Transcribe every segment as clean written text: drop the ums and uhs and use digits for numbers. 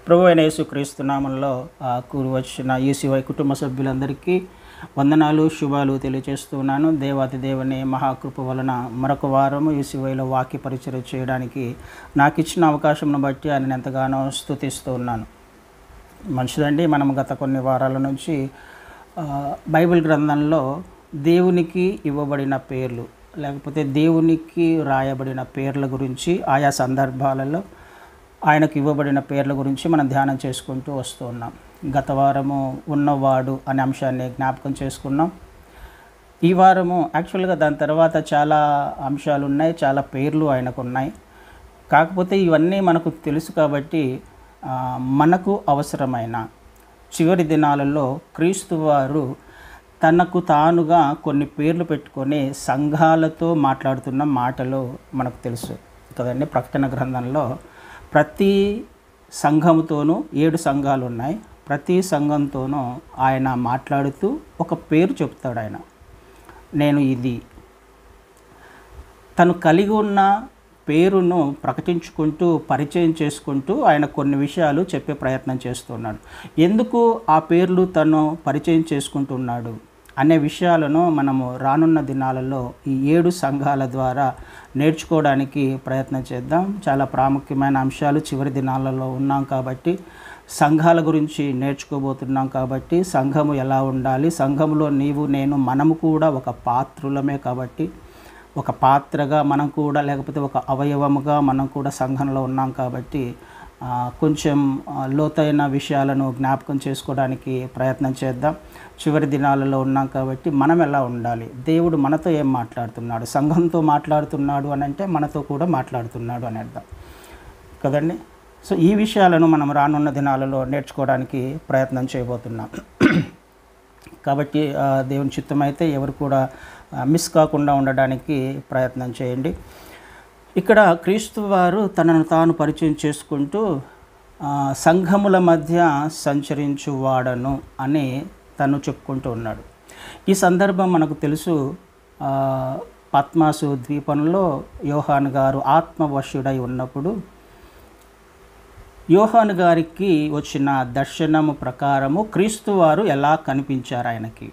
ప్రభు అయిన యేసుక్రీస్తు నామంలో కూడి వచ్చిన యూసీవై కుటుంబ సభ్యులందరికీ వందనాలు శుభాలు తెలియజేస్తున్నాను. దేవాతి దేవుని మహాకృప వలన మరొక వారము యూసీవైలో వాక్య పరిచయం చేయడానికి నాకు ఇచ్చిన అవకాశంను బట్టి ఆయన ఎంతగానో స్తుతిస్తూ ఉన్నాను. మంచిదండి, మనం గత కొన్ని వారాల నుంచి బైబిల్ గ్రంథంలో దేవునికి ఇవ్వబడిన పేర్లు లేకపోతే దేవునికి రాయబడిన పేర్ల గురించి ఆయా సందర్భాలలో ఆయనకు ఇవ్వబడిన పేర్ల గురించి మనం ధ్యానం చేసుకుంటూ వస్తూ ఉన్నాం. గత వారము ఉన్నవాడు అనే అంశాన్ని జ్ఞాపకం చేసుకున్నాం. ఈ వారము యాక్చువల్గా దాని తర్వాత చాలా అంశాలు ఉన్నాయి, చాలా పేర్లు ఆయనకు ఉన్నాయి. కాకపోతే ఇవన్నీ మనకు తెలుసు కాబట్టి మనకు అవసరమైన చివరి దినాలలో క్రీస్తు వారు తనకు తానుగా కొన్ని పేర్లు పెట్టుకొని సంఘాలతో మాట్లాడుతున్న మాటలు మనకు తెలుసు కదండి. ప్రకటన గ్రంథంలో ప్రతి సంఘముతోనూ 7 సంఘాలు ఉన్నాయి. ప్రతి సంఘంతోనూ ఆయన మాట్లాడుతూ ఒక పేరు చెప్తాడు. ఆయన నేను ఇది తను కలిగి ఉన్న పేరును ప్రకటించుకుంటూ పరిచయం చేసుకుంటూ ఆయన కొన్ని విషయాలు చెప్పే ప్రయత్నం చేస్తున్నాడు. ఎందుకు ఆ పేర్లు తను పరిచయం చేసుకుంటున్నాడు అనే విషయాలను మనము రానున్న దినాలలో ఈ 7 సంఘాల ద్వారా నేర్చుకోవడానికి ప్రయత్నం చేద్దాం. చాలా ప్రాముఖ్యమైన అంశాలు చివరి దినాలలో ఉన్నాం కాబట్టి, సంఘాల గురించి నేర్చుకోబోతున్నాం కాబట్టి, సంఘము ఎలా ఉండాలి, సంఘములో నీవు నేను మనము కూడా ఒక పాత్రులమే కాబట్టి, ఒక పాత్రగా మనం కూడా లేకపోతే ఒక అవయవముగా మనం కూడా సంఘంలో ఉన్నాం కాబట్టి కొంచెం లోతైన విషయాలను జ్ఞాపకం చేసుకోవడానికి ప్రయత్నం చేద్దాం. చివరి దినాలలో ఉన్నాం కాబట్టి మనం ఎలా ఉండాలి, దేవుడు మనతో ఏం మాట్లాడుతున్నాడు, సంఘంతో మాట్లాడుతున్నాడు అని అంటే మనతో కూడా మాట్లాడుతున్నాడు అని అర్థం కదండి. సో ఈ విషయాలను మనం రానున్న దినాలలో నేర్చుకోవడానికి ప్రయత్నం చేయబోతున్నాం. కాబట్టి దేవుని చిత్తమైతే ఎవరు కూడా మిస్ కాకుండా ఉండడానికి ప్రయత్నం చేయండి. ఇక్కడ క్రీస్తు వారు తనను తాను పరిచయం చేసుకుంటూ సంఘముల మధ్య సంచరించువాడను అని తను చెప్పుకుంటూ ఉన్నాడు. ఈ సందర్భం మనకు తెలుసు. పద్మాసు ద్వీపంలో యోహాను గారు ఆత్మవశుడై ఉన్నప్పుడు యోహాను గారికి వచ్చిన దర్శనము ప్రకారము క్రీస్తు వారు ఎలా కనిపించారు, ఆయనకి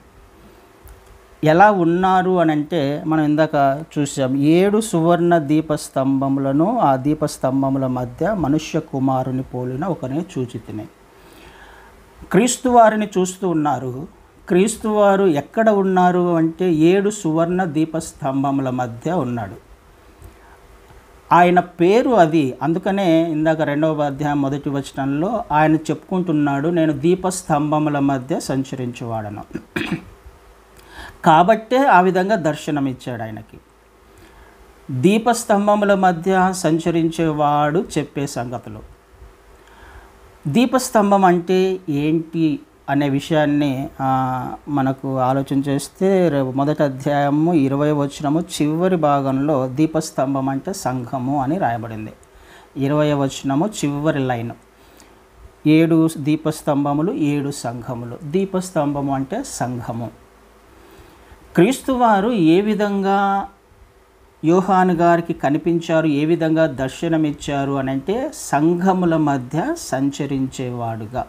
ఎలా ఉన్నారు అని అంటే మనం ఇందాక చూసాం. 7 సువర్ణ దీపస్తంభములను ఆ దీపస్తంభముల మధ్య మనుష్య కుమారుని పోలిన ఒకరిని చూచితిని. క్రీస్తు వారిని చూస్తూ ఉన్నారు. క్రీస్తు వారు ఎక్కడ ఉన్నారు అంటే 7 సువర్ణ దీపస్తంభముల మధ్య ఉన్నాడు. ఆయన పేరు అది. అందుకనే ఇందాక 2వ అధ్యాయం 1వ వచనంలో ఆయన చెప్పుకుంటున్నాడు, నేను దీపస్తంభముల మధ్య సంచరించువాడను. కాబట్టే ఆ విధంగా దర్శనం ఇచ్చాడు ఆయనకి. దీపస్తంభముల మధ్య సంచరించేవాడు చెప్పే సంగతులు. దీపస్తంభం అంటే ఏంటి అనే విషయాన్ని మనకు ఆలోచన చేస్తే 1వ అధ్యాయము 20వ వచనము చివరి భాగంలో దీపస్తంభం అంటే సంఘము అని రాయబడింది. 20వ వచనము చివరి లైన్ 7 దీపస్తంభములు 7 సంఘములు. దీపస్తంభము అంటే సంఘము. క్రీస్తు వారు ఏ విధంగా యోహాను గారికి కనిపించారు, ఏ విధంగా దర్శనమిచ్చారు అని అంటే సంఘముల మధ్య సంచరించేవాడుగా,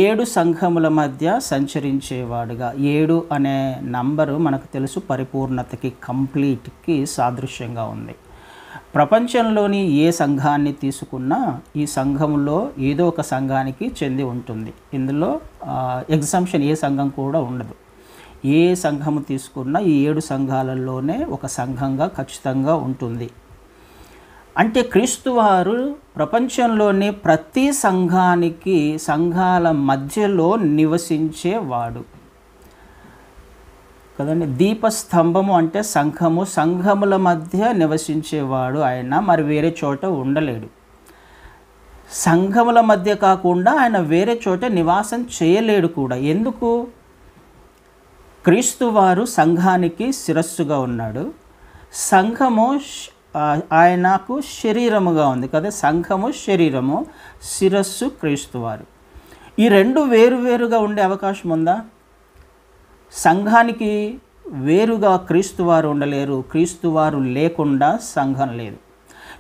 7 సంఘముల మధ్య సంచరించేవాడుగా. 7 అనే నంబరు మనకు తెలుసు పరిపూర్ణతకి, కంప్లీట్కి సాదృశ్యంగా ఉంది. ప్రపంచంలోని ఏ సంఘాన్ని తీసుకున్నా ఈ సంఘంలో ఏదో ఒక సంఘానికి చెంది ఉంటుంది. ఇందులో ఎగ్జంప్షన్ ఏ సంఘం కూడా ఉండదు. ఏ సంఘము తీసుకున్నా ఈ 7 సంఘాలలోనే ఒక సంఘంగా ఖచ్చితంగా ఉంటుంది. అంటే క్రీస్తు వారు ప్రపంచంలోని ప్రతి సంఘానికి సంఘాల మధ్యలో నివసించేవాడు కదండి. దీపస్తంభము అంటే సంఘము, సంఘముల మధ్య నివసించేవాడు ఆయన. మరి వేరే చోట ఉండలేడు. సంఘముల మధ్య కాకుండా ఆయన వేరే చోట నివాసం చేయలేడు కూడా. ఎందుకు? క్రీస్తు వారు సంఘానికి శిరస్సుగా ఉన్నాడు. సంఘము ఆయనకు శరీరముగా ఉంది కదా. సంఘము శరీరము, శిరస్సు క్రీస్తు వారు. ఈ 2 వేరువేరుగా ఉండే అవకాశం ఉందా? సంఘానికి వేరుగా క్రీస్తు వారు ఉండలేరు. క్రీస్తు వారు లేకుండా సంఘం లేదు.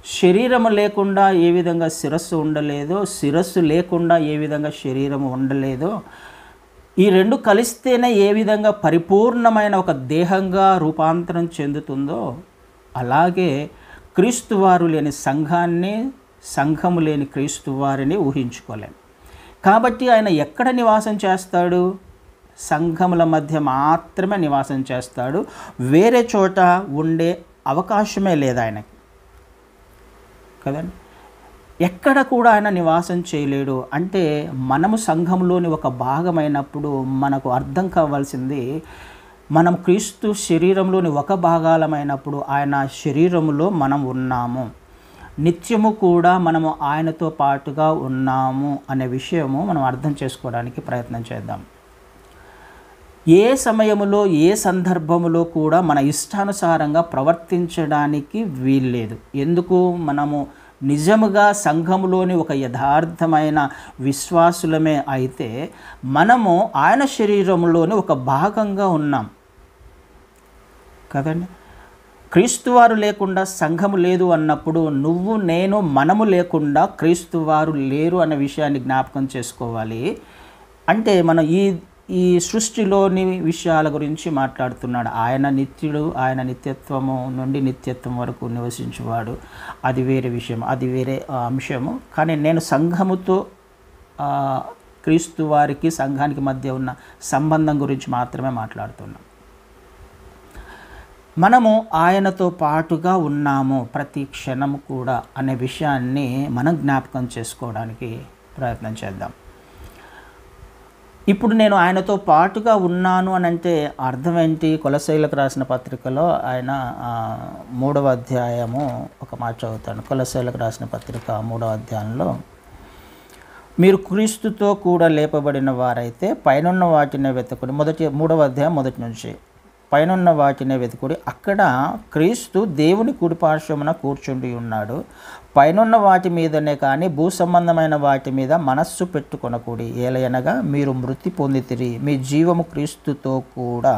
శరీరము లేకుండా ఏ విధంగా శిరస్సు ఉండలేదో, శిరస్సు లేకుండా ఏ విధంగా శరీరము ఉండలేదో, ఈ రెండు కలిస్తేనే ఏ విధంగా పరిపూర్ణమైన ఒక దేహంగా రూపాంతరం చెందుతుందో, అలాగే క్రీస్తువారు లేని సంఘాన్ని, సంఘము లేని క్రీస్తువారిని ఊహించుకోలేం. కాబట్టి ఆయన ఎక్కడ నివాసం చేస్తాడు? సంఘముల మధ్య మాత్రమే నివాసం చేస్తాడు. వేరే చోట ఉండే అవకాశమే లేదు ఆయనకి కదండి. ఎక్కడ కూడా ఆయన నివాసం చేయలేడు. అంటే మనము సంఘంలోని ఒక భాగమైనప్పుడు మనకు అర్థం కావాల్సింది, మనం క్రీస్తు శరీరంలోని ఒక భాగాలమైనప్పుడు ఆయన శరీరములో మనం ఉన్నాము, నిత్యము కూడా మనము ఆయనతో పాటుగా ఉన్నాము అనే విషయము మనం అర్థం చేసుకోవడానికి ప్రయత్నం చేద్దాం. ఏ సమయములో ఏ సందర్భములో కూడా మన ఇష్టానుసారంగా ప్రవర్తించడానికి వీల్లేదు. ఎందుకు? మనము నిజముగా సంఘములోని ఒక యథార్థమైన విశ్వాసులమే అయితే మనము ఆయన శరీరంలోని ఒక భాగంగా ఉన్నాం కదండి. క్రీస్తువారు లేకుండా సంఘము లేదు అన్నప్పుడు నువ్వు నేను మనము లేకుండా క్రీస్తువారు లేరు అనే విషయాన్ని జ్ఞాపకం చేసుకోవాలి. అంటే మనం ఈ సృష్టిలోని విషయాల గురించి మాట్లాడుతున్నాడు. ఆయన నిత్యుడు, ఆయన నిత్యత్వము నుండి నిత్యత్వం వరకు నివసించేవాడు. అది వేరే విషయం, అది వేరే అంశము. కానీ నేను సంఘముతో క్రీస్తు వారికి సంఘానికి మధ్య ఉన్న సంబంధం గురించి మాత్రమే మాట్లాడుతున్నాం. మనము ఆయనతో పాటుగా ఉన్నాము ప్రతి క్షణము కూడా అనే విషయాన్ని మనం జ్ఞాపకం చేసుకోవడానికి ప్రయత్నం చేద్దాం. ఇప్పుడు నేను ఆయనతో పాటుగా ఉన్నాను అని అంటే అర్థం ఏంటి? కొలస్సీయులకు రాసిన పత్రికలో ఆయన 3వ అధ్యాయము ఒక మాట చదువుతాను. కొలస్సీయులకు రాసిన పత్రిక 3వ అధ్యాయంలో, మీరు క్రీస్తుతో కూడా లేపబడిన వారైతే పైనున్న వాటినే వెతుకుడి. 3వ అధ్యాయం మొదటి నుంచి, పైనున్న వాటినే వెతుకుడి, అక్కడ క్రీస్తు దేవుని కుడిపార్శ్వమున కూర్చుండి ఉన్నాడు. పైనున్న వాటి మీదనే కానీ భూ సంబంధమైన వాటి మీద మనస్సు పెట్టుకొనకూడి. ఏలయనగా మీరు మృతి పొందితిరి, మీ జీవము క్రీస్తుతో కూడా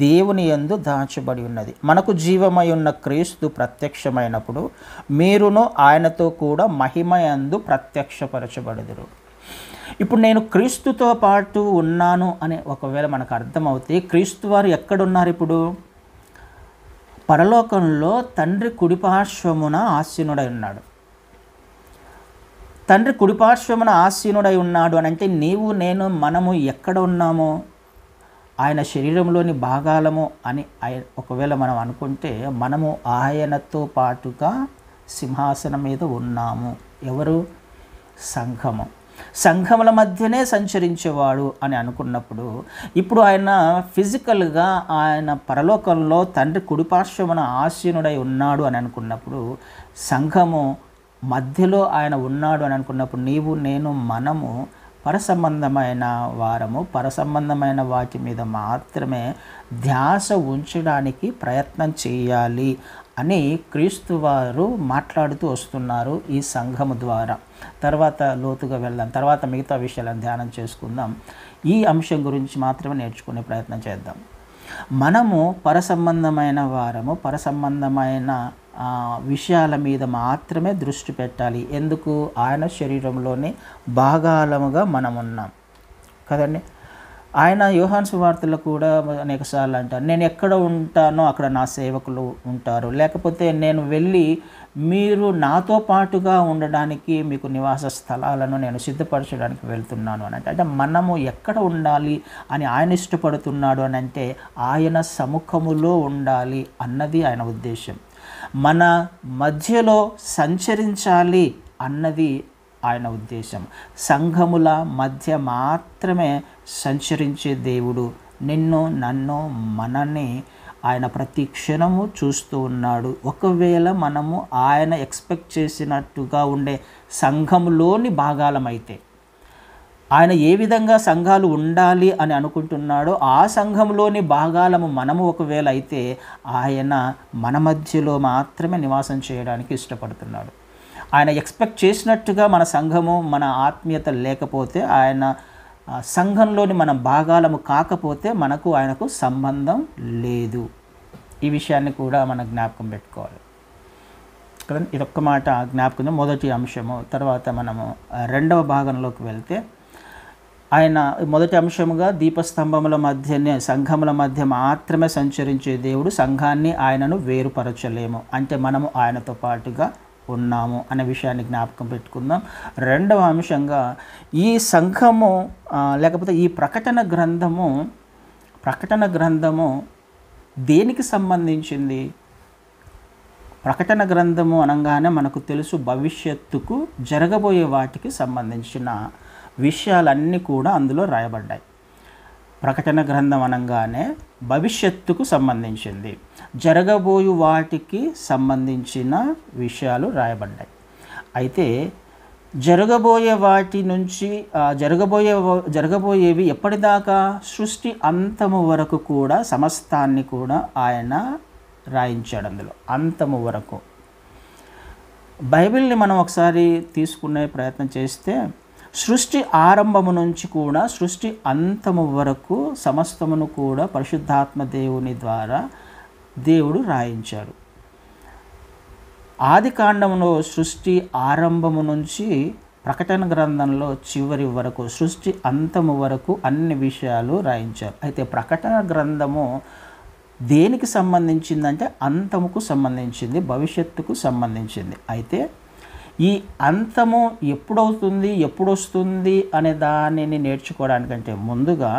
దేవుని యందు దాచబడి ఉన్నది. మనకు జీవమై ఉన్న క్రీస్తు ప్రత్యక్షమైనప్పుడు మీరును ఆయనతో కూడా మహిమ యందు ప్రత్యక్షపరచబడుదురు. ఇప్పుడు నేను క్రీస్తుతో పాటు ఉన్నాను అని ఒకవేళ మనకు అర్థమవుతే, క్రీస్తు వారు ఎక్కడున్నారు? ఇప్పుడు పరలోకంలో తండ్రి కుడిపార్శ్వమున ఆసీనుడై ఉన్నాడు. తండ్రి కుడిపార్శ్వమున ఆసీనుడై ఉన్నాడు అని అంటే నీవు నేను మనము ఎక్కడ ఉన్నామో ఆయన శరీరంలోని భాగాలము అని ఒకవేళ మనం అనుకుంటే, మనము ఆయనతో పాటుగా సింహాసనం మీద ఉన్నాము. ఎవరు? సంఘము. సంఘముల మధ్యనే సంచరించేవాడు అని అనుకున్నప్పుడు, ఇప్పుడు ఆయన ఫిజికల్గా ఆయన పరలోకంలో తండ్రి కుడిపార్శ్వమున ఆసీనుడై ఉన్నాడు అని అనుకున్నప్పుడు, సంఘము మధ్యలో ఆయన ఉన్నాడు అని అనుకున్నప్పుడు, నీవు నేను మనము పరసంబంధమైన వారము, పరసంబంధమైన వాటి మీద మాత్రమే ధ్యాస ఉంచడానికి ప్రయత్నం చేయాలి అని క్రీస్తు వారు మాట్లాడుతూ వస్తున్నారు ఈ సంఘము ద్వారా. తర్వాత లోతుగా వెళ్దాం, తర్వాత మిగతా విషయాలను ధ్యానం చేసుకుందాం. ఈ అంశం గురించి మాత్రమే నేర్చుకునే ప్రయత్నం చేద్దాం. మనము పరసంబంధమైన వారము, పరసంబంధమైన విషయాల మీద మాత్రమే దృష్టి పెట్టాలి. ఎందుకు? ఆయన శరీరంలోని భాగాలముగా మనం ఉన్నాం కదండి. ఆయన యోహాను సువార్తలో కూడా అనేకసార్లు అంటారు, నేను ఎక్కడ ఉంటానో అక్కడ నా సేవకులు ఉంటారు, లేకపోతే నేను వెళ్ళి మీరు నాతో పాటుగా ఉండడానికి మీకు నివాస స్థలాలను నేను సిద్ధపరచడానికి వెళ్తున్నాను అని అంటే మనము ఎక్కడ ఉండాలి అని ఆయన ఇష్టపడుతున్నాడు అని అంటే ఆయన సముఖములో ఉండాలి అన్నది ఆయన ఉద్దేశం. మన మధ్యలో సంచరించాలి అన్నది ఆయన ఉద్దేశం. సంఘముల మధ్య మాత్రమే సంచరించే దేవుడు నిన్ను నన్ను మనని ఆయన ప్రతి క్షణము చూస్తూ ఉన్నాడు. ఒకవేళ మనము ఆయన ఎక్స్పెక్ట్ చేసినట్టుగా ఉండే సంఘములోని భాగాలమైతే, ఆయన ఏ విధంగా సంఘాలు ఉండాలి అని అనుకుంటున్నాడో ఆ సంఘంలోని భాగాలము మనము ఒకవేళ అయితే, ఆయన మన మధ్యలో మాత్రమే నివాసం చేయడానికి ఇష్టపడుతున్నాడు. ఆయన ఎక్స్పెక్ట్ చేసినట్టుగా మన సంఘము, మన ఆత్మీయత లేకపోతే, ఆయన సంఘంలోని మన భాగాలము కాకపోతే మనకు ఆయనకు సంబంధం లేదు. ఈ విషయాన్ని కూడా మనం జ్ఞాపకం పెట్టుకోవాలి. కదండి. ఇదొక్క మాట జ్ఞాపకం. మొదటి అంశము. తర్వాత మనము రెండవ భాగంలోకి వెళ్తే, ఆయన మొదటి అంశముగా దీపస్తంభముల మధ్యనే సంఘముల మధ్య మాత్రమే సంచరించే దేవుడు, సంఘాన్ని ఆయనను వేరుపరచలేము, అంటే మనము ఆయనతో పాటుగా ఉన్నాము అనే విషయాన్ని జ్ఞాపకం పెట్టుకుందాం. రెండవ అంశంగా ఈ సంఘము లేకపోతే ఈ ప్రకటన గ్రంథము దేనికి సంబంధించింది? ప్రకటన గ్రంథము అనగానే మనకు తెలుసు, భవిష్యత్తుకు జరగబోయే వాటికి సంబంధించిన విషయాలన్నీ కూడా అందులో రాయబడ్డాయి. ప్రకటన గ్రంథం అనగానే భవిష్యత్తుకు సంబంధించింది, జరగబోయే వాటికి సంబంధించిన విషయాలు రాయబడ్డాయి. అయితే జరగబోయే వాటి నుంచి జరగబోయేవి ఎప్పటిదాకా? సృష్టి అంతము వరకు కూడా సమస్తాన్ని కూడా ఆయన రాయించాడు. అందులో అంతము వరకు. బైబిల్ని మనం ఒకసారి తీసుకునే ప్రయత్నం చేస్తే, సృష్టి ఆరంభము నుంచి కూడా సృష్టి అంతము వరకు సమస్తమును కూడా పరిశుద్ధాత్మ దేవుని ద్వారా దేవుడు రాయించాడు. ఆది కాండంలో సృష్టి ఆరంభము నుంచి ప్రకటన గ్రంథంలో చివరి వరకు, సృష్టి అంతము వరకు అన్ని విషయాలు రాయించారు. అయితే ప్రకటన గ్రంథము దేనికి సంబంధించిందంటే అంతముకు సంబంధించింది, భవిష్యత్తుకు సంబంధించింది. అయితే ఈ అంతము ఎప్పుడవుతుంది, ఎప్పుడు వస్తుంది అనే దానిని నేర్చుకోవడానికంటే ముందుగా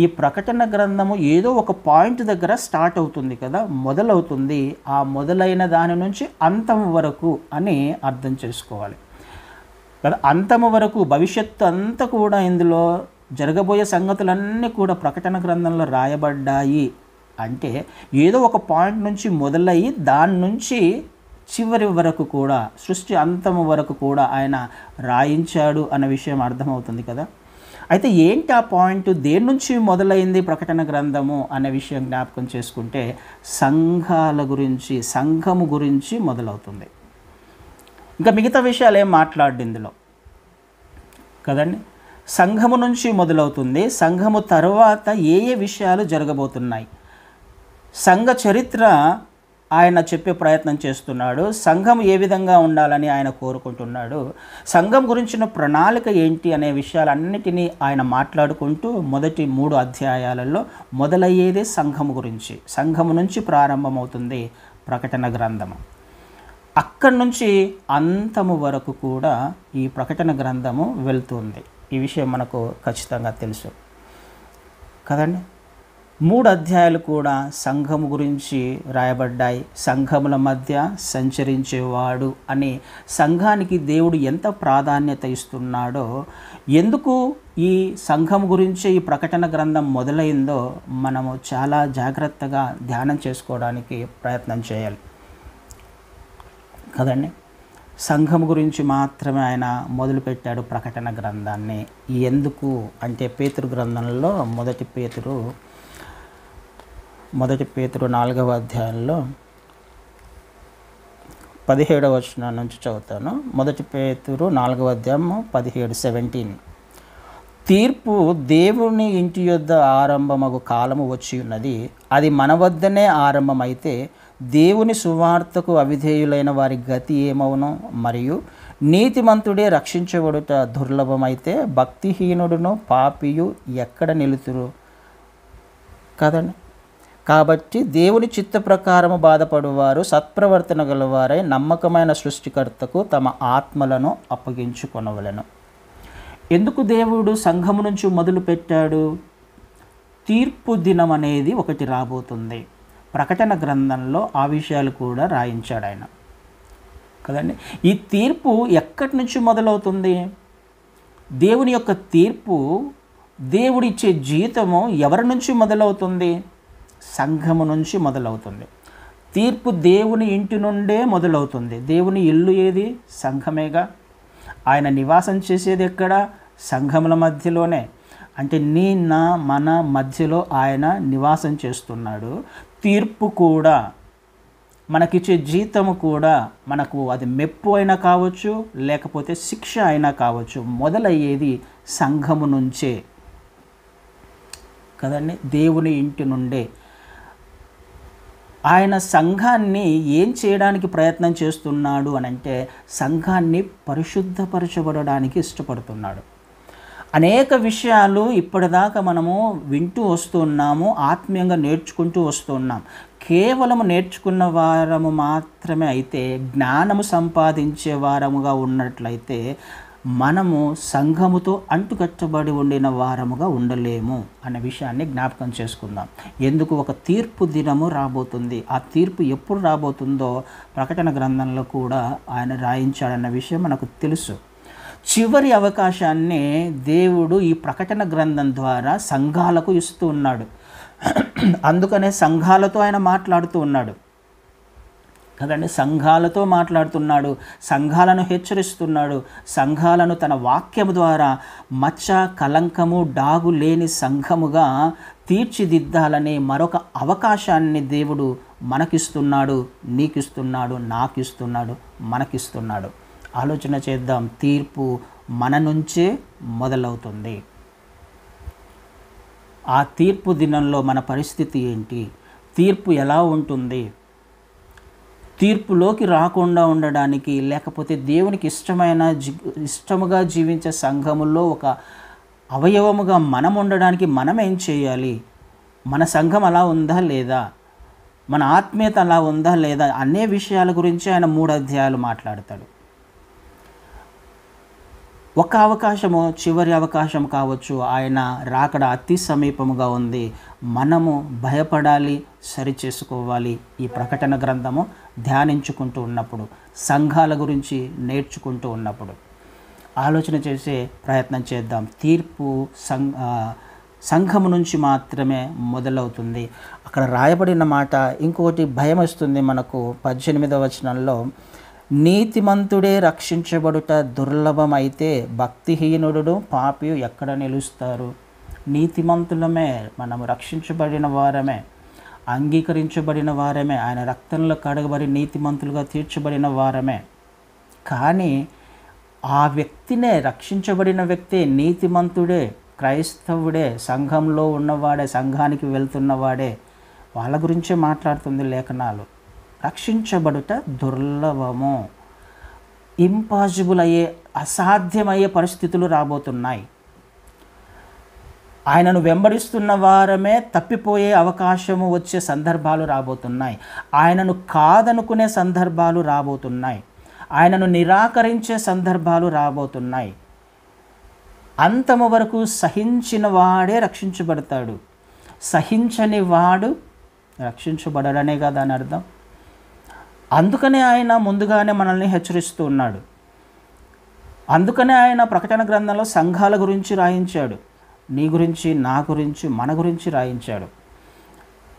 ఈ ప్రకటన గ్రంథము ఏదో ఒక పాయింట్ దగ్గర స్టార్ట్ అవుతుంది కదా, మొదలవుతుంది. ఆ మొదలైన దాని నుంచి అంతము వరకు అని అర్థం చేసుకోవాలి కదా. అంతము వరకు భవిష్యత్తు అంతా కూడా, ఇందులో జరగబోయే సంగతులన్నీ కూడా ప్రకటన గ్రంథంలో రాయబడ్డాయి. అంటే ఏదో ఒక పాయింట్ నుంచి మొదలయ్యి దాని నుంచి చివరి వరకు కూడా, సృష్టి అంతము వరకు కూడా ఆయన రాయించాడు అన్న విషయం అర్థమవుతుంది కదా. అయితే ఏంటి ఆ పాయింట్? దేని నుంచి మొదలైంది ప్రకటన గ్రంథము అనే విషయం జ్ఞాపకం చేసుకుంటే, సంఘాల గురించి, సంఘము గురించి మొదలవుతుంది. ఇంకా మిగతా విషయాలు ఏం మాట్లాడు ఇందులో కదండి. సంఘము నుంచి మొదలవుతుంది. సంఘము తర్వాత ఏ విషయాలు జరగబోతున్నాయి, సంఘ చరిత్ర ఆయన చెప్పే ప్రయత్నం చేస్తున్నాడు. సంఘం ఏ విధంగా ఉండాలని ఆయన కోరుకుంటున్నాడు, సంఘం గురించిన ప్రణాళిక ఏంటి అనే విషయాలన్నిటినీ ఆయన మాట్లాడుకుంటూ మొదటి 3 అధ్యాయాలలో మొదలయ్యేదే సంఘము గురించి. సంఘము నుంచి ప్రారంభమవుతుంది ప్రకటన గ్రంథము. అక్కడి నుంచి అంతము వరకు కూడా ఈ ప్రకటన గ్రంథము వెళ్తుంది. ఈ విషయం మనకు ఖచ్చితంగా తెలుసు కదండి. 3 అధ్యాయాలు కూడా సంఘము గురించి రాయబడ్డాయి. సంఘముల మధ్య సంచరించేవాడు అని సంఘానికి దేవుడు ఎంత ప్రాధాన్యత ఇస్తున్నాడో, ఎందుకు ఈ సంఘం గురించి ఈ ప్రకటన గ్రంథం మొదలైందో మనము చాలా జాగ్రత్తగా ధ్యానం చేసుకోవడానికి ప్రయత్నం చేయాలి కదండి. సంఘం గురించి మాత్రమే ఆయన మొదలుపెట్టాడు ప్రకటన గ్రంథాన్ని. ఎందుకు అంటే పేతురు గ్రంథంలో మొదటి పేతురు 4వ అధ్యాయంలో 17వ వచనం నుంచి చదువుతాను. మొదటి పేతురు 4వ అధ్యాయం 17 తీర్పు దేవుని ఇంటి యొద్ద ఆరంభమగు కాలము వచ్చి ఉన్నది, అది మన వద్దనే ఆరంభమైతే దేవుని సువార్తకు అవిధేయులైన వారి గతి ఏమవును? మరియు నీతిమంతుడే రక్షించబడుట దుర్లభమైతే భక్తిహీనుడును పాపియు ఎక్కడ నిలుతురు కదండి. కాబట్టి దేవుని చిత్త ప్రకారము బాధపడువారు సత్ప్రవర్తన గలవారై నమ్మకమైన సృష్టికర్తకు తమ ఆత్మలను అప్పగించుకొనవలెను. ఎందుకు దేవుడు సంఘము నుంచి మొదలు పెట్టాడు? తీర్పు దినం అనేది ఒకటి రాబోతుంది. ప్రకటన గ్రంథంలో ఆ విషయాలు కూడా రాయించాడు ఆయన కదండి. ఈ తీర్పు ఎక్కడి నుంచి మొదలవుతుంది? దేవుని యొక్క తీర్పు, దేవుడిచ్చే జీతము ఎవరి నుంచి మొదలవుతుంది? సంఘము నుంచి మొదలవుతుంది. తీర్పు దేవుని ఇంటి నుండే మొదలవుతుంది. దేవుని ఇల్లు ఏది? సంఘమేగా. ఆయన నివాసం చేసేది ఎక్కడ? సంఘముల మధ్యలోనే. అంటే మన మధ్యలో ఆయన నివాసం చేస్తున్నాడు. తీర్పు కూడా, మనకిచ్చే జీతము కూడా, మనకు అది మెప్పు అయినా కావచ్చు, లేకపోతే శిక్ష అయినా కావచ్చు, మొదలయ్యేది సంఘము నుంచే కదండి, దేవుని ఇంటి నుండే. ఆయన సంఘాన్ని ఏం చేయడానికి ప్రయత్నం చేస్తున్నాడు అనంటే సంఘాన్ని పరిశుద్ధపరచబడడానికి ఇష్టపడుతున్నాడు. అనేక విషయాలు ఇప్పటిదాకా మనము వింటూ వస్తున్నాము, ఆత్మీయంగా నేర్చుకుంటూ వస్తున్నాం. కేవలం నేర్చుకున్న వారము మాత్రమే అయితే, జ్ఞానము సంపాదించే వారముగా ఉన్నట్లయితే మనము సంఘముతో అంటుకట్టబడి ఉండిన వారముగా ఉండలేము అనే విషయాన్ని జ్ఞాపకం చేసుకుందాం. ఎందుకు? ఒక తీర్పు దినము రాబోతుంది. ఆ తీర్పు ఎప్పుడు రాబోతుందో ప్రకటన గ్రంథంలో కూడా ఆయన రాయించాడన్న విషయం మనకు తెలుసు. చివరి అవకాశాన్ని దేవుడు ఈ ప్రకటన గ్రంథం ద్వారా సంఘాలకు ఇస్తూ ఉన్నాడు. అందుకనే సంఘాలతో ఆయన మాట్లాడుతూ ఉన్నాడు కదండి. సంఘాలతో మాట్లాడుతున్నాడు, సంఘాలను హెచ్చరిస్తున్నాడు, సంఘాలను తన వాక్యము ద్వారా మచ్చ, కలంకము, డాగు లేని సంఘముగా తీర్చిదిద్దాలని మరొక అవకాశాన్ని దేవుడు మనకిస్తున్నాడు, నీకిస్తున్నాడు, నాకిస్తున్నాడు, మనకిస్తున్నాడు. ఆలోచన చేద్దాం. తీర్పు మన నుంచే మొదలవుతుంది. ఆ తీర్పు దినంలో మన పరిస్థితి ఏంటి? తీర్పు ఎలా ఉంటుంది? తీర్పులోకి రాకుండా ఉండడానికి, లేకపోతే దేవునికి ఇష్టముగా జీవించే సంఘములో ఒక అవయవముగా మనం ఉండడానికి మనం ఏం చేయాలి? మన సంఘం అలా ఉందా లేదా? మన ఆత్మీయత అలా ఉందా లేదా? అనే విషయాల గురించి ఆయన 3 అధ్యాయాలు మాట్లాడతాడు. ఒక అవకాశము చివరి అవకాశం కావచ్చు. ఆయన రాకడ అతి సమీపముగా ఉంది. మనము భయపడాలి, సరిచేసుకోవాలి. ఈ ప్రకటన గ్రంథము ధ్యానించుకుంటూ ఉన్నప్పుడు, సంఘాల గురించి నేర్చుకుంటూ ఉన్నప్పుడు ఆలోచన చేసే ప్రయత్నం చేద్దాం. తీర్పు సంఘము నుంచి మాత్రమే మొదలవుతుంది. అక్కడ రాయబడిన మాట ఇంకొకటి భయం వస్తుంది మనకు. 18వ వచనంలో, నీతిమంతుడే రక్షించబడుట దుర్లభమైతే భక్తిహీనుడు పాపి ఎక్కడ నిలుస్తారు? నీతిమంతులమే, మనము రక్షించబడిన వారమే, అంగీకరించబడిన వారమే, ఆయన రక్తంలో కడగబడి నీతిమంతులుగా తీర్చబడిన వారమే. కానీ ఆ వ్యక్తినే, రక్షించబడిన వ్యక్తే, నీతిమంతుడే, క్రైస్తవుడే, సంఘంలో ఉన్నవాడే, సంఘానికి వెళ్తున్నవాడే, వాళ్ళ గురించే మాట్లాడుతుంది లేఖనాలు. రక్షించబడుట దుర్లభము, ఇంపాసిబుల్ అయ్యే, అసాధ్యమయ్యే పరిస్థితులు రాబోతున్నాయి. ఆయనను వెంబడిస్తున్న వారమే తప్పిపోయే అవకాశము వచ్చే సందర్భాలు రాబోతున్నాయి. ఆయనను కాదనుకునే సందర్భాలు రాబోతున్నాయి. ఆయనను నిరాకరించే సందర్భాలు రాబోతున్నాయి. అంతము వరకు సహించిన వాడే రక్షించబడతాడు. సహించని వాడు రక్షించబడడనే కదా అని అర్థం. అందుకనే ఆయన ముందుగానే మనల్ని హెచ్చరిస్తూ ఉన్నాడు. అందుకనే ఆయన ప్రకటన గ్రంథంలో సంఘాల గురించి రాయించాడు. నీ గురించి, నా గురించి, మన గురించి రాయించాడు.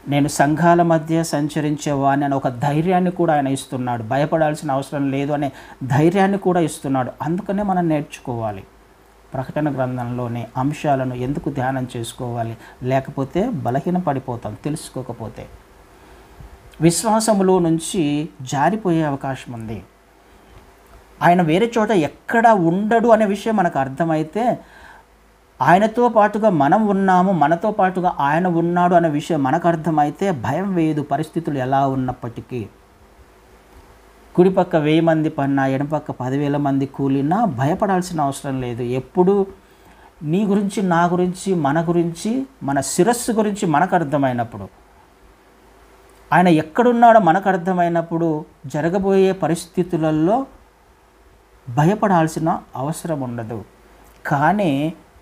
నేను సంఘాల మధ్య సంచరించేవాడిని అని ఒక ధైర్యాన్ని కూడా ఆయన ఇస్తున్నాడు. భయపడాల్సిన అవసరం లేదు అనే ధైర్యాన్ని కూడా ఇస్తున్నాడు. అందుకనే మనం నేర్చుకోవాలి. ప్రకటన గ్రంథంలోని అంశాలను ఎందుకు ధ్యానం చేసుకోవాలి? లేకపోతే బలహీన పడిపోతాం తెలుసుకోకపోతే. విశ్వాసములో నుంచి జారిపోయే అవకాశం ఉంది. ఆయన వేరే చోట ఎక్కడ ఉండడు అనే విషయం మనకు అర్థమైతే, ఆయనతో పాటుగా మనం ఉన్నాము, మనతో పాటుగా ఆయన ఉన్నాడు అనే విషయం మనకు అర్థమైతే భయం వేయదు. పరిస్థితులు ఎలా ఉన్నప్పటికీ, కుడిపక్క 1000 మంది పన్నా, ఎడపక్క 10,000 మంది కూలినా భయపడాల్సిన అవసరం లేదు. ఎప్పుడు నీ గురించి, నా గురించి, మన గురించి, మన శిరస్సు గురించి మనకు అర్థమైనప్పుడు, ఆయన ఎక్కడున్నాడో మనకు అర్థమైనప్పుడు, జరగబోయే పరిస్థితులలో భయపడాల్సిన అవసరం ఉండదు. కానీ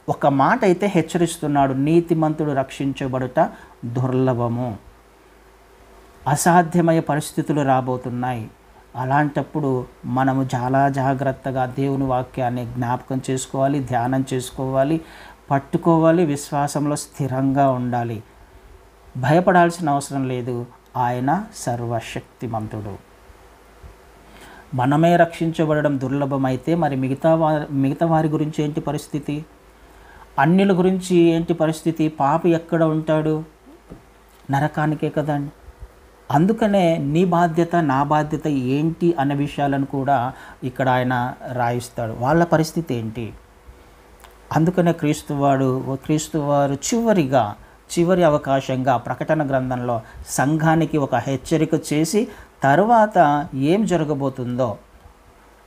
ఒక మాట అయితే హెచ్చరిస్తున్నాడు, నీతిమంతుడు రక్షించబడుట దుర్లభము, అసాధ్యమయ్యే పరిస్థితులు రాబోతున్నాయి. అలాంటప్పుడు మనము చాలా జాగ్రత్తగా దేవుని వాక్యాన్ని జ్ఞాపకం చేసుకోవాలి, ధ్యానం చేసుకోవాలి, పట్టుకోవాలి, విశ్వాసంలో స్థిరంగా ఉండాలి. భయపడాల్సిన అవసరం లేదు. ఆయన సర్వశక్తిమంతుడు. మనమే రక్షించబడడం దుర్లభమైతే మరి మిగతా వారి గురించి ఏంటి పరిస్థితి? అన్యుల గురించి ఏంటి పరిస్థితి? పాపి ఎక్కడ ఉంటాడు? నరకానికే కదండి. అందుకనే నీ బాధ్యత, నా బాధ్యత ఏంటి అనే విషయాలను కూడా ఇక్కడ ఆయన రాయిస్తాడు. వాళ్ళ పరిస్థితి ఏంటి? అందుకనే క్రీస్తువారు చివరిగా చివరి అవకాశంగా ప్రకటన గ్రంథంలో సంఘానికి ఒక హెచ్చరిక చేసి తర్వాత ఏం జరగబోతుందో,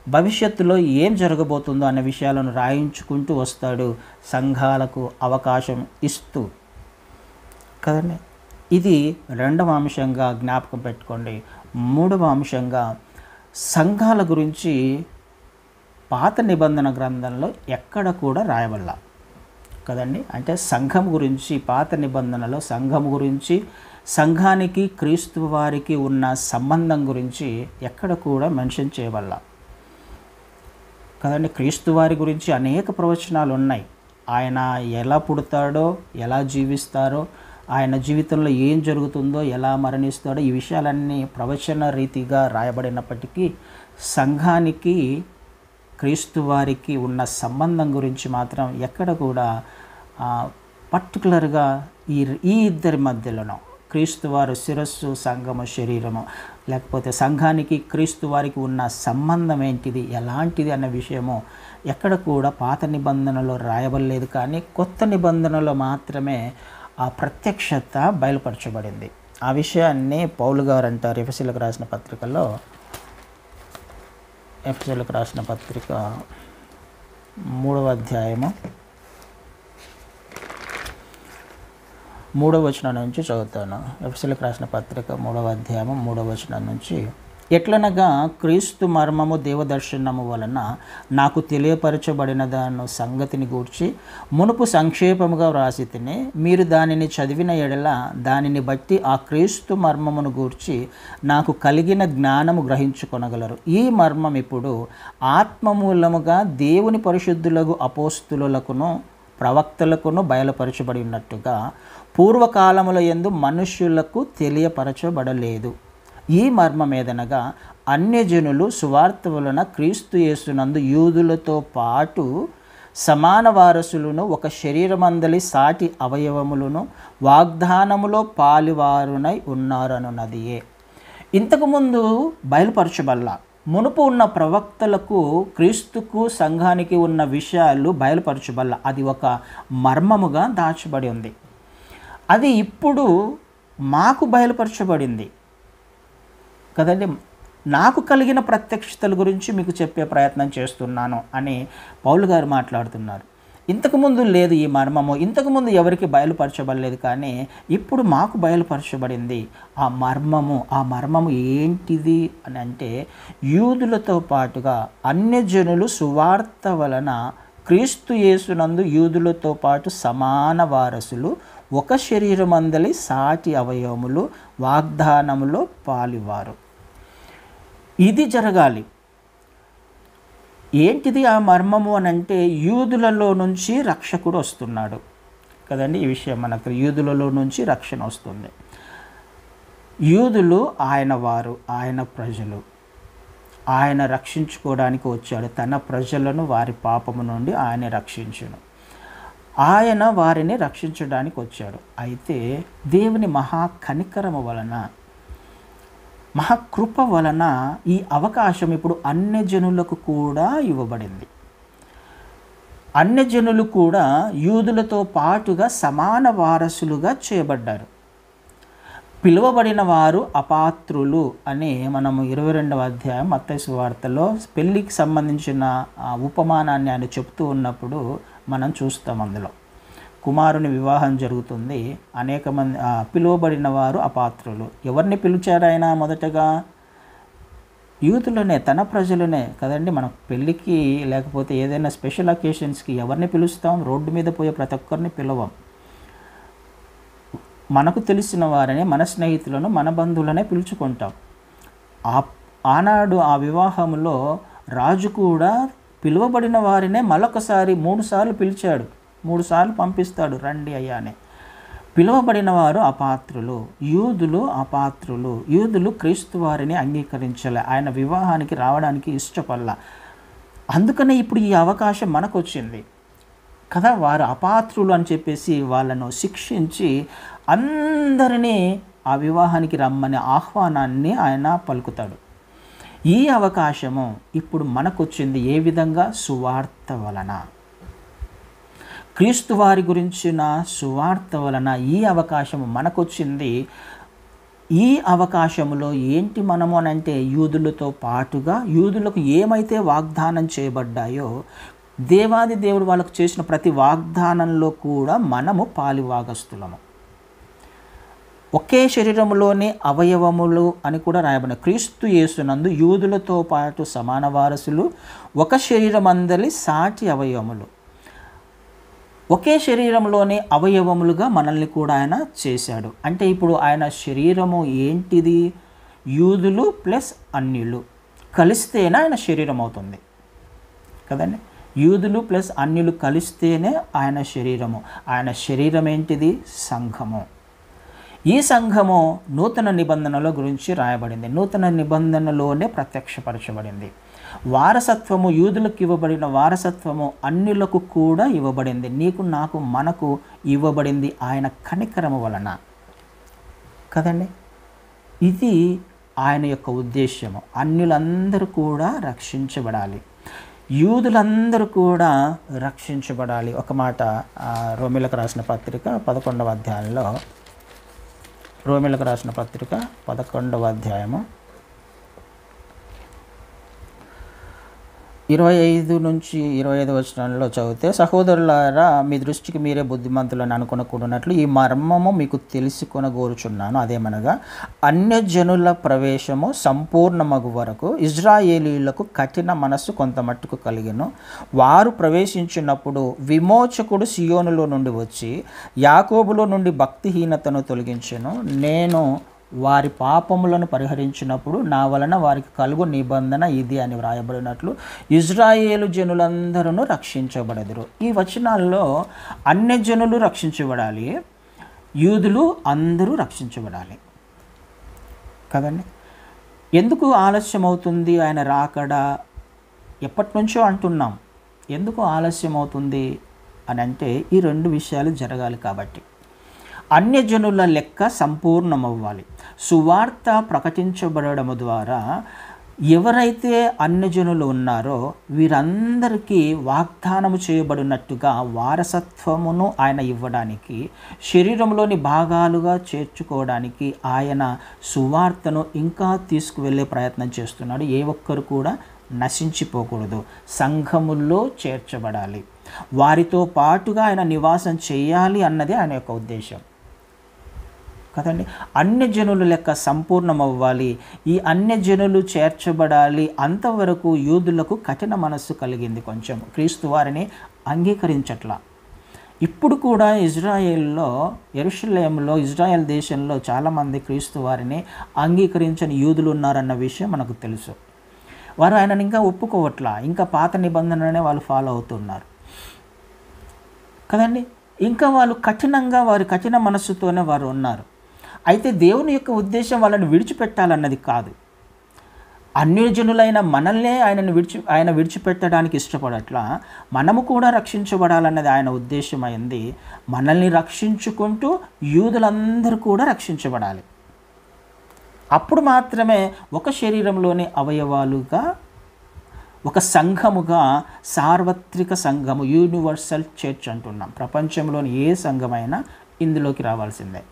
భవిష్యత్తులో ఏం జరగబోతుందో అనే విషయాలను రాయించుకుంటూ వస్తాడు, సంఘాలకు అవకాశం ఇస్తూ కదండి. ఇది రెండవ అంశంగా జ్ఞాపకం పెట్టుకోండి. మూడవ అంశంగా సంఘాల గురించి పాత నిబంధన గ్రంథంలో ఎక్కడ కూడా రాయబడలా కదండి. అంటే సంఘం గురించి పాత నిబంధనలో సంఘం గురించి, సంఘానికి క్రీస్తు వారికి ఉన్న సంబంధం గురించి ఎక్కడ కూడా మెన్షన్ చేయబడలా కదండి. క్రీస్తు వారి గురించి అనేక ప్రవచనాలు ఉన్నాయి. ఆయన ఎలా పుడతాడో, ఎలా జీవిస్తారో, ఆయన జీవితంలో ఏం జరుగుతుందో, ఎలా మరణిస్తాడో, ఈ విషయాలన్నీ ప్రవచన రీతిగా రాయబడినప్పటికీ సంఘానికి క్రీస్తు వారికి ఉన్న సంబంధం గురించి మాత్రం ఎక్కడ కూడా పర్టికులర్గా ఈ ఇద్దరి మధ్యలోనో క్రీస్తు వారు శిరస్సు, సంఘము శరీరము, లేకపోతే సంఘానికి క్రీస్తు వారికి ఉన్న సంబంధం ఏంటిది, ఎలాంటిది అన్న విషయము ఎక్కడ కూడా పాత నిబంధనలో రాయబడలేదు. కానీ కొత్త నిబంధనలో మాత్రమే ఆ ప్రత్యక్షత బయలుపరచబడింది. ఆ విషయాన్ని పౌలు గారు అంటారు ఎఫెసీయులకు రాసిన పత్రికలో, ఎఫెసీయులకు రాసిన పత్రిక 3వ అధ్యాయము 3వ వచనం నుంచి చదువుతాను. ఎఫెసీయులకు రాసిన పత్రిక 3వ అధ్యాయము 3వ వచనం నుంచి, ఎట్లనగా క్రీస్తు మర్మము దేవదర్శనము వలన నాకు తెలియపరచబడిన దాని సంగతిని గూర్చి మునుపు సంక్షేపముగా వ్రాసి తిని, మీరు దానిని చదివిన ఎడల దానిని బట్టి ఆ క్రీస్తు మర్మమును గూర్చి నాకు కలిగిన జ్ఞానము గ్రహించుకొనగలరు. ఈ మర్మం ఇప్పుడు ఆత్మమూలముగా దేవుని పరిశుద్ధులకు అపోస్తులకును ప్రవక్తలకును బయలుపరచబడి ఉన్నట్టుగా పూర్వకాలముల యందు మనుష్యులకు తెలియపరచబడలేదు. ఈ మర్మం ఏదనగా అన్యజనులు సువార్త వలన క్రీస్తు యేసునందు యూదులతో పాటు సమాన వారసులను, ఒక శరీరమందలి సాటి అవయవములను, వాగ్దానములో పాలివారునై ఉన్నారనున్నదియే. ఇంతకుముందు బయలుపరచబల్లా, మునుపు ఉన్న ప్రవక్తలకు క్రీస్తుకు సంఘానికి ఉన్న విషయాలు బయలుపరచబల్ల. అది ఒక మర్మముగా దాచబడి ఉంది. అది ఇప్పుడు మాకు బయలుపరచబడింది కదండి. నాకు కలిగిన ప్రత్యక్షతల గురించి మీకు చెప్పే ప్రయత్నం చేస్తున్నాను అని పౌలు గారు మాట్లాడుతున్నారు. ఇంతకుముందు లేదు ఈ మర్మము, ఇంతకుముందు ఎవరికి బయలుపరచబడలేదు, కానీ ఇప్పుడు మాకు బయలుపరచబడింది. ఆ మర్మము ఏంటిది అని అంటే, యూదులతో పాటుగా అన్యజనులు సువార్త వలన క్రీస్తు యేసునందు యూదులతో పాటు సమాన వారసులు, ఒక శరీరమందలి సాటి అవయవములు, వాగ్దానములో పాలివారు. ఇది జరగాలి. ఏంటిది ఆ మర్మము అని అంటే, యూదులలో నుంచి రక్షకుడు వస్తున్నాడు కదండి. ఈ విషయం మనకు యూదులలో నుంచి రక్షణ వస్తుంది. యూదులు ఆయన వారు, ఆయన ప్రజలు. ఆయన రక్షించుకోవడానికి వచ్చాడు. తన ప్రజలను వారి పాపము నుండి ఆయన రక్షించును. ఆయన వారిని రక్షించడానికి వచ్చాడు. అయితే దేవుని మహా కనికరము వలన, మహాకృప వలన ఈ అవకాశం ఇప్పుడు అన్యజనులకు కూడా ఇవ్వబడింది. అన్యజనులు కూడా యూదులతో పాటుగా సమాన వారసులుగా చేయబడ్డారు. పిలువబడిన వారు అపాత్రులు అని మనము 22వ అధ్యాయం మత్తయి సువార్తలో పెళ్ళికి సంబంధించిన ఉపమానాన్ని ఆయన చెప్తూ ఉన్నప్పుడు మనం చూస్తాం. అందులో కుమారుని వివాహం జరుగుతుంది. అనేక మంది పిలువబడిన వారు అపాత్రులు. ఎవరిని పిలిచారు ఆయన? మొదటగా యూతులనే, తన ప్రజలనే కదండి. మనం పెళ్ళికి లేకపోతే ఏదైనా స్పెషల్ అకేషన్స్కి ఎవరిని పిలుస్తాం? రోడ్డు మీద పోయే ప్రతి ఒక్కరిని పిలవం. మనకు తెలిసిన వారిని, మన స్నేహితులను, మన బంధువులనే పిలుచుకుంటాం. ఆనాడు ఆ వివాహంలో రాజు కూడా పిలువబడిన వారినే మరొకసారి 3 సార్లు పిలిచాడు. 3 సార్లు పంపిస్తాడు, రండి అయ్యా అని. పిలువబడిన వారు అపాత్రులు, యూదులు అపాత్రులు. యూదులు క్రీస్తు వారిని అంగీకరించలే, ఆయన వివాహానికి రావడానికి ఇష్టపడలా. అందుకనే ఇప్పుడు ఈ అవకాశం మనకు వచ్చింది కదా. వారు అపాత్రులు అని చెప్పేసి వాళ్ళను శిక్షించి అందరినీ ఆ వివాహానికి రమ్మనే ఆహ్వానాన్ని ఆయన పలుకుతాడు. ఈ అవకాశము ఇప్పుడు మనకొచ్చింది. ఏ విధంగా? సువార్త వలన. క్రీస్తు వారి గురించిన సువార్త వలన ఈ అవకాశం మనకొచ్చింది. ఈ అవకాశంలో ఏంటి మనము అని అంటే, యూదులతో పాటుగా యూదులకు ఏమైతే వాగ్దానం చేయబడ్డాయో, దేవాది దేవుడు వాళ్ళకు చేసిన ప్రతి వాగ్దానంలో కూడా మనము పాలివాగస్తులము. ఒకే శరీరంలోని అవయవములు అని కూడా రాయబడిన క్రీస్తు యేసునందు యూదులతో పాటు సమాన వారసులు, ఒక శరీరమందలి సాటి అవయవములు. ఒకే శరీరంలోని అవయవములుగా మనల్ని కూడా ఆయన చేశాడు. అంటే ఇప్పుడు ఆయన శరీరము ఏంటిది? యూదులు ప్లస్ అన్యులు కలిస్తేనే ఆయన శరీరం అవుతుంది కదండి. యూదులు ప్లస్ అన్యులు కలిస్తేనే ఆయన శరీరము. ఆయన శరీరం ఏంటిది? సంఘము. ఈ సంఘము నూతన నిబంధనల గురించి రాయబడింది. నూతన నిబంధనలోనే ప్రత్యక్షపరచబడింది. వారసత్వము, యూదులకు ఇవ్వబడిన వారసత్వము అన్యులకు కూడా ఇవ్వబడింది. నీకు, నాకు, మనకు ఇవ్వబడింది ఆయన కనికరము వలన కదండి. ఇది ఆయన యొక్క ఉద్దేశము. అన్యులందరూ కూడా రక్షించబడాలి, యూదులందరూ కూడా రక్షించబడాలి. ఒక మాట రోమీలకు రాసిన పత్రిక 11వ అధ్యాయంలో, రోమీలకు రాసిన పత్రిక 11వ అధ్యాయము 25 నుంచి 25 వచనాల్లో చదివితే, సహోదరులారా, మీ దృష్టికి మీరే బుద్ధిమంతులని అనుకొనకూడనట్లు ఈ మర్మము మీకు తెలుసుకొనగోరుచున్నాను. అదేమనగా, అన్యజనుల ప్రవేశము సంపూర్ణమగు వరకు ఇజ్రాయేలీయులకు కఠిన మనస్సు కొంత మట్టుకు కలిగెను. వారు ప్రవేశించినప్పుడు విమోచకుడు సియోనులో నుండి వచ్చి యాకోబులో నుండి భక్తిహీనతను తొలగించెను. నేను వారి పాపములను పరిహరించినప్పుడు నా వలన వారికి కలుగు నిబంధన ఇది అని వ్రాయబడినట్లు ఇజ్రాయేలు జనులందరూ రక్షించబడదురు. ఈ వచనాల్లో అన్యజనులు రక్షించబడాలి, యూదులు అందరూ రక్షించబడాలి కదండి. ఎందుకు ఆలస్యం అవుతుంది ఆయన రాకడా? ఎప్పటి నుంచో అంటున్నాం. ఎందుకు ఆలస్యం అవుతుంది అని అంటే, ఈ రెండు విషయాలు జరగాలి కాబట్టి. అన్యజనుల లెక్క సంపూర్ణమవ్వాలి. సువార్త ప్రకటించబడము ద్వారా ఎవరైతే అన్యజనులు ఉన్నారో వీరందరికీ వాగ్దానము చేయబడినట్టుగా వారసత్వమును ఆయన ఇవ్వడానికి, శరీరంలోని భాగాలుగా చేర్చుకోవడానికి ఆయన సువార్తను ఇంకా తీసుకువెళ్ళే ప్రయత్నం చేస్తున్నాడు. ఏ ఒక్కరు కూడా నశించిపోకూడదు, సంఘముల్లో చేర్చబడాలి, వారితో పాటుగా ఆయన నివాసం చేయాలి అన్నది ఆయన యొక్క ఉద్దేశం కదండి. అన్యజనుల లెక్క సంపూర్ణమవ్వాలి, ఈ అన్యజనులు చేర్చబడాలి. అంతవరకు యూదులకు కఠిన మనస్సు కలిగింది, కొంచెం క్రీస్తు వారిని అంగీకరించట్లా. ఇప్పుడు కూడా ఇజ్రాయేల్లో, యెరూషలేములో, ఇజ్రాయెల్ దేశంలో చాలామంది క్రీస్తు వారిని అంగీకరించని యూదులు ఉన్నారన్న విషయం మనకు తెలుసు. వారు ఆయనను ఇంకా ఒప్పుకోవట్లా, ఇంకా పాత నిబంధననే వాళ్ళు ఫాలో అవుతున్నారు కదండి. ఇంకా వాళ్ళు వారి కఠిన మనస్సుతోనే వారు ఉన్నారు. అయితే దేవుని యొక్క ఉద్దేశం వాళ్ళని విడిచిపెట్టాలన్నది కాదు. అన్యజనులైన మనల్నే ఆయన విడిచిపెట్టడానికి ఇష్టపడట్లా, మనము కూడా రక్షించబడాలన్నది ఆయన ఉద్దేశం అయింది. మనల్ని రక్షించుకుంటూ యూదులందరూ కూడా రక్షించబడాలి. అప్పుడు మాత్రమే ఒక శరీరంలోని అవయవాలుగా, ఒక సంఘముగా, సార్వత్రిక సంఘము, యూనివర్సల్ చర్చ్ అంటున్నాం. ప్రపంచంలోని ఏ సంఘమైనా ఇందులోకి రావాల్సిందే.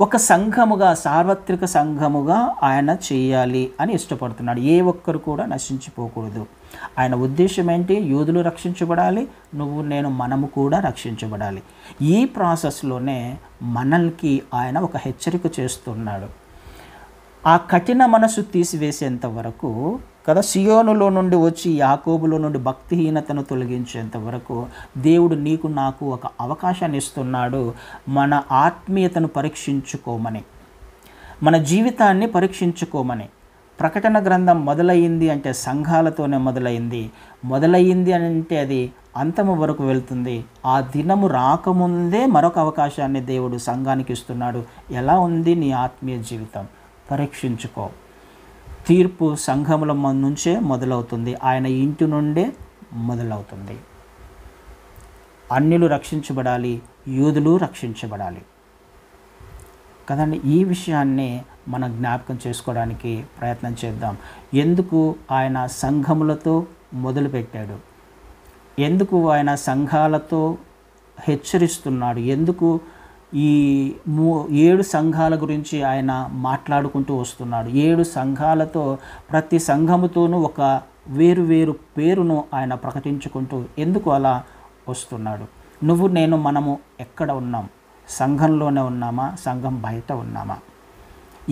ఒక సంఘముగా, సార్వత్రిక సంఘముగా ఆయన చేయాలి అని ఇష్టపడుతున్నాడు. ఏ ఒక్కరు కూడా నశించిపోకూడదు. ఆయన ఉద్దేశం ఏంటి? యూదులు రక్షించబడాలి, నువ్వు, నేను, మనము కూడా రక్షించబడాలి. ఈ ప్రాసెస్లోనే మనల్కి ఆయన ఒక హెచ్చరిక చేస్తున్నాడు. ఆ కఠిన మనసు తీసివేసేంత వరకు కదా, సియోనులో నుండి వచ్చి యాకోబులో నుండి భక్తిహీనతను తొలగించేంత వరకు దేవుడు నీకు, నాకు ఒక అవకాశాన్ని ఇస్తున్నాడు. మన ఆత్మీయతను పరీక్షించుకోమని, మన జీవితాన్ని పరీక్షించుకోమని. ప్రకటన గ్రంథం మొదలయ్యింది అంటే సంఘాలతోనే మొదలయ్యింది అని అంటే అది అంతము వరకు వెళ్తుంది. ఆ దినము రాకముందే మరొక అవకాశాన్ని దేవుడు సంఘానికి ఇస్తున్నాడు. ఎలా ఉంది నీ ఆత్మీయ జీవితం? పరీక్షించుకో. తీర్పు సంఘముల నుంచే మొదలవుతుంది, ఆయన ఇంటి నుండే మొదలవుతుంది. అన్యులు రక్షించబడాలి, యూదులు రక్షించబడాలి కదండి. ఈ విషయాన్ని మనం జ్ఞాపకం చేసుకోవడానికి ప్రయత్నం చేద్దాం. ఎందుకు ఆయన సంఘములతో మొదలుపెట్టాడు? ఎందుకు ఆయన సంఘాలతో హెచ్చరిస్తున్నాడు? ఎందుకు ఈ 7 సంఘాల గురించి ఆయన మాట్లాడుకుంటూ వస్తున్నాడు? 7 సంఘాలతో ప్రతి సంఘముతోనూ ఒక వేరు పేరును ఆయన ప్రకటించుకుంటూ ఎందుకు అలా వస్తున్నాడు? నువ్వు నేను మనము ఎక్కడ ఉన్నాం? సంఘంలోనే ఉన్నామా? సంఘం బయట ఉన్నామా?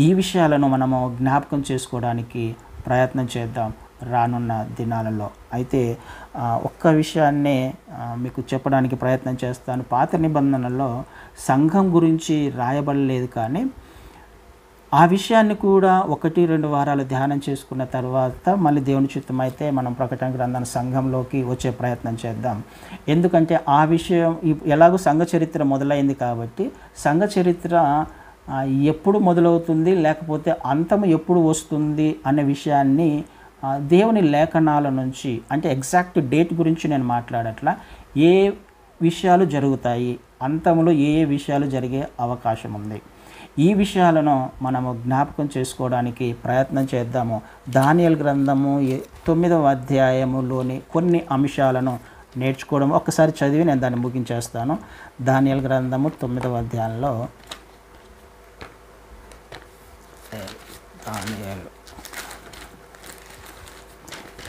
ఈ విషయాలను మనము జ్ఞాపకం చేసుకోవడానికి ప్రయత్నం చేద్దాం రానున్న దినాలలో. అయితే ఒక్క విషయాన్నే మీకు చెప్పడానికి ప్రయత్నం చేస్తాను. పాత నిబంధనలో సంఘం గురించి రాయబడలేదు, కానీ ఆ విషయాన్ని కూడా 1-2 వారాలు ధ్యానం చేసుకున్న తర్వాత మళ్ళీ దేవుని చిత్తం అయితే మనం ప్రకటన గ్రంథాన్ని సంఘంలోకి వచ్చే ప్రయత్నం చేద్దాం. ఎందుకంటే ఆ విషయం ఎలాగో సంఘ చరిత్ర మొదలైంది కాబట్టి సంఘ చరిత్ర ఎప్పుడు మొదలవుతుంది, లేకపోతే అంతం ఎప్పుడు వస్తుంది అనే విషయాన్ని దేవుని లేఖనాల నుంచి, అంటే ఎగ్జాక్ట్ డేట్ గురించి నేను మాట్లాడట్లా, ఏ విషయాలు జరుగుతాయి, అంతంలో ఏ విషయాలు జరిగే అవకాశం ఉంది, ఈ విషయాలను మనము జ్ఞాపకం చేసుకోవడానికి ప్రయత్నం చేద్దాము. దానియేలు గ్రంథము 9వ అధ్యాయములోని కొన్ని అంశాలను నేర్చుకోవడం ఒక్కసారి చదివి నేను దాన్ని ముగించేస్తాను. దానియేలు గ్రంథము 9వ అధ్యాయంలో దానియేలు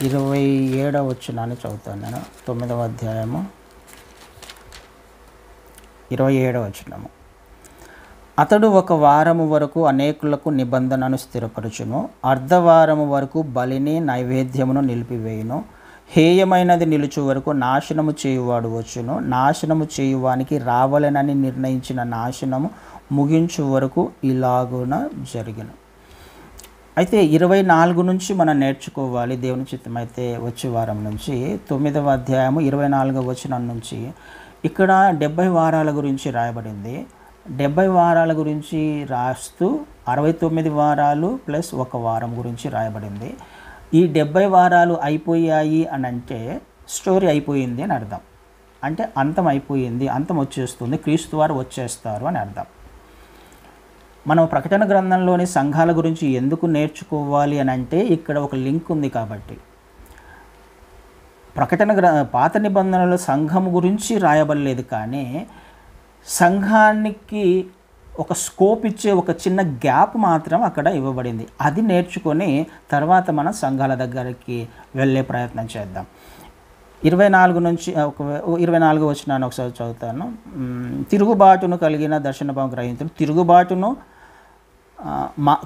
27వ వచనాన్ని చదువుతాను నేను. 9వ అధ్యాయము 27వ వచనము. అతడు 1 వారము వరకు అనేకులకు నిబంధనను స్థిరపరచును, అర్ధవారము వరకు బలిని నైవేద్యమును నిలిపివేయును, హేయమైనది నిలుచు వరకు నాశనము చేయువాడు వచ్చును, నాశనము చేయువానికి రావాలనని నిర్ణయించిన నాశనము ముగించు వరకు ఇలాగున జరిగిన. అయితే 24 నుంచి మనం నేర్చుకోవాలి దేవుని చిత్తమైతే వచ్చే వారం నుంచి. 9వ అధ్యాయము 24వ వచనం నుంచి ఇక్కడ 70 వారాల గురించి రాయబడింది. 70 వారాల గురించి రాస్తూ 69 వారాలు ప్లస్ 1 వారం గురించి రాయబడింది. ఈ 70 వారాలు అయిపోయాయి అని అంటే స్టోరీ అయిపోయింది అని అర్థం. అంటే అంతం అయిపోయింది, అంతం వచ్చేస్తుంది, క్రీస్తు వారు వచ్చేస్తారు అని అర్థం. మనం ప్రకటన గ్రంథంలోని సంఘాల గురించి ఎందుకు నేర్చుకోవాలి అని అంటే ఇక్కడ ఒక లింక్ ఉంది కాబట్టి. పాత నిబంధనలో సంఘం గురించి రాయబడలేదు, కానీ సంఘానికి ఒక స్కోప్ ఇచ్చే ఒక చిన్న గ్యాప్ మాత్రం అక్కడ ఇవ్వబడింది. అది నేర్చుకొని తర్వాత మనం సంఘాల దగ్గరికి వెళ్ళే ప్రయత్నం చేద్దాం. 24 నుంచి 24 వచనాన్ని ఒకసారి చదువుతాను. తిరుగుబాటును కలిగిన దర్శనభావం గ్రహించడం,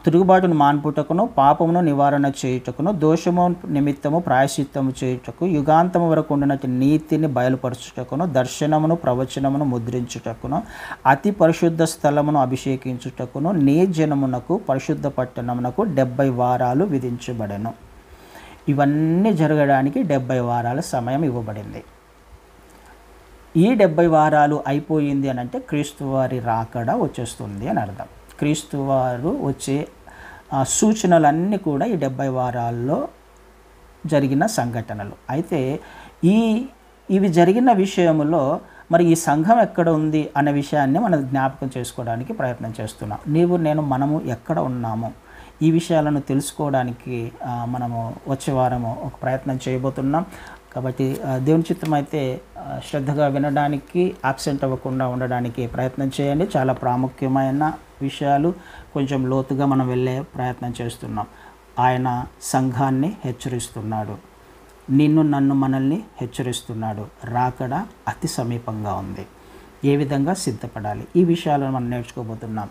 తిరుగుబాటును మాన్పుటకును, పాపమును నివారణ చేయుటకును, దోషము నిమిత్తము ప్రాయశ్చిత్తము చేయుటకు, యుగాంతము వరకు ఉండినట్టు నీతిని బయలుపరచుటకును, దర్శనమును ప్రవచనమును ముద్రించుటకును, అతి పరిశుద్ధ స్థలమును అభిషేకించుటకును, నీ జనమునకు పరిశుద్ధ పట్టణమునకు 70 వారాలు విధించబడెను. ఇవన్నీ జరగడానికి 70 వారాల సమయం ఇవ్వబడింది. ఈ 70 వారాలు అయిపోయింది అని అంటే క్రీస్తు వారి రాకడ వచ్చేస్తుంది అని అర్థం. క్రీస్తు వారు వచ్చే సూచనలన్నీ కూడా ఈ 70 వారాల్లో జరిగిన సంఘటనలు. అయితే ఇవి జరిగిన విషయంలో మరి ఈ సంఘం ఎక్కడ ఉంది అనే విషయాన్ని మనం జ్ఞాపకం చేసుకోవడానికి ప్రయత్నం చేస్తున్నాం. మనము ఎక్కడ ఉన్నాము, ఈ విషయాలను తెలుసుకోవడానికి మనము వచ్చే వారము ఒక ప్రయత్నం చేయబోతున్నాం. కాబట్టి దేవుని చిత్తం అయితే శ్రద్ధగా వినడానికి, ఆబ్సెంట్ అవ్వకుండా ఉండడానికి ప్రయత్నం చేయండి. చాలా ప్రాముఖ్యమైన విషయాలు, కొంచెం లోతుగా మనం వెళ్ళే ప్రయత్నం చేస్తున్నాం. ఆయన సంఘాన్ని హెచ్చరిస్తున్నాడు, నన్ను మనల్ని హెచ్చరిస్తున్నాడు. రాకడ అతి సమీపంగా ఉంది, ఏ విధంగా సిద్ధపడాలి, ఈ విషయాలను మనం నేర్చుకోబోతున్నాం.